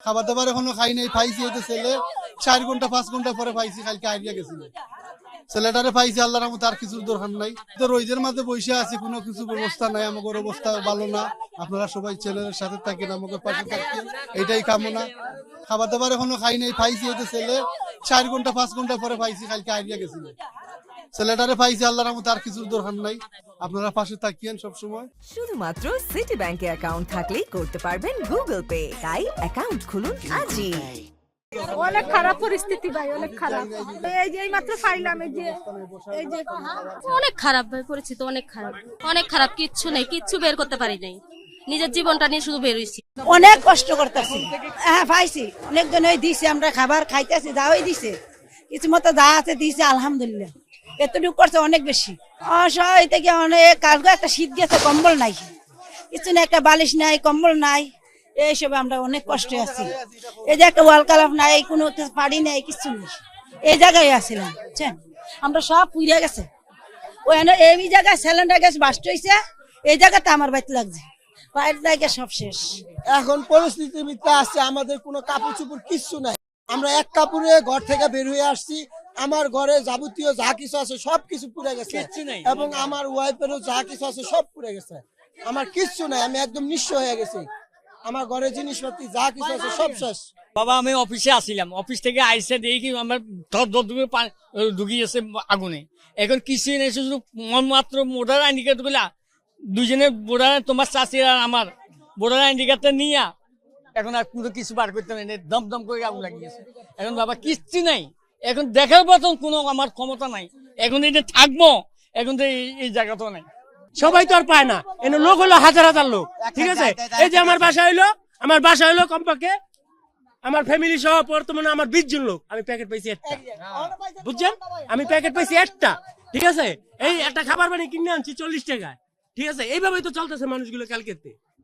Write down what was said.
খাবার দাবার এখনো খাই নাই, পাইছি এই তো ছেলে 4 ঘন্টা 5 ঘন্টা পরে পাইছি, কালকে আইডিয়া গেছিল ছেলেটারে পাইছি, আল্লাহর রহমতে আর কিছুর দরকার নাই। তো রোজের মাঝে বসে আছি, কোনো কিছু ব্যবস্থা নাই, আমাদের অবস্থা ভালো না। আপনারা সবাই চ্যানেলের সাথে থাকেন, আমাকে পাশে থাকেন, এটাই কামনা। খাবার দাবার এখনো খাই নাই, পাইছি এই তো ছেলে 4 ঘন্টা 5 ঘন্টা পরে পাইছি, কালকে আইডিয়া গেছিল ছেলেটারে পাইছি, আল্লাহর রহমতে আর কিছুর দরকার নাই। আপনারা পাশে থাকিয়েন সবসময়। শুধুমাত্র সিটি ব্যাংকে অ্যাকাউন্ট থাকলেই করতে পারবেন গুগল পে। তাই অ্যাকাউন্ট খুলুন আজই। অনেক খারাপ পরিস্থিতি ভাই, অনেক খারাপ। এই যে মাত্র ফাইলাম, এই যে অনেক খারাপ ভাই, পরিস্থিতি অনেক খারাপ, অনেক খারাপ। কিচ্ছু নেই, কিচ্ছু বের করতে পারি নাই, নিজের জীবনটা নিয়ে শুধু বের হয়েছি। অনেক কষ্ট করতেছি। হ্যাঁ পাইছি, অনেকজন দিছে, আমরা খাবার খাইতেছি, দাওয়াই দিছে, কিছু মতো দা আছে দিছে, আলহামদুলিল্লাহ। এতটুকু করছে অনেক বেশি। অসহায় থেকে অনেক কাজ, একটা শীত গেছে, কম্বল নাই, কিছু না, একটা বালিশ নাই, কম্বল নাই, এইসব আমরা অনেক কষ্টে আছি। এই যে একটা ওয়াল কালাপ নাই, কোনো পাড়ি নেই, কিছু নেই, এই জায়গায় আসছিলাম, বুঝছেন, আমরা সব পুড়ে গেছে। ওই এই জায়গায় সিলিন্ডার গ্যাস বাস্ট হয়েছে, এই জায়গাতে আমার বাড়িতে লাগছে, বাইরের জায়গায় সব শেষ। এখন পরিস্থিতির ভিতরে আসছে, আমাদের কোনো কাপড় চোপড় কিচ্ছু নাই। আমরা এক কাপড়ে ঘর থেকে বের হয়ে আসছি, আমার ঘরে যাবতীয় যা কিছু আছে সব কিছু পুড়ে গেছে, এবং আমার ওয়াইফেরও যা কিছু আছে সব পুড়ে গেছে। আমার কিচ্ছু নাই, আমি একদম নিঃস্ব হয়ে গেছি, আমার ঘরের জিনিসপাতি যা কিছু আছে সব শেষ। বাবা আমি অফিসে আসছিলাম, অফিস থেকে আইসে দেখি আমার ঢুকিয়েছে আগুনে। এখন কিছুই নেই, শুধু মাত্র ভোটার আইডি কার্ড গুলা দুজনে, ভোটার তোমার চাষির আর আমার ভোটার আইডি কার্ডটা নিয়ে এখন আর কোনো কিছু বার করতে পারি, দম দম করে আগুন লাগিয়েছে। এখন বাবা কিচ্ছু নাই, এখন দেখার মতন কোনো আমার ক্ষমতা নাই। এখন এই যে থাকবো, এখন তো এই জায়গাটাও নাই। সবাই তো আর পায় না, এনে লোক হলো হাজার হাজার লোক, ঠিক আছে। এই যে আমার বাসা হইলো কমপক্ষে আমার ফ্যামিলি সহ বর্তমানে আমার 20 জন লোক, আমি প্যাকেট পাইছি একটা, বুঝছেন, আমি প্যাকেট পাইছি একটা, ঠিক আছে। এই একটা খাবার বানিয়ে কিনে আনছি 40 টাকায়, ঠিক আছে। এইভাবেই তো চলতেছে মানুষগুলো কালকেতে।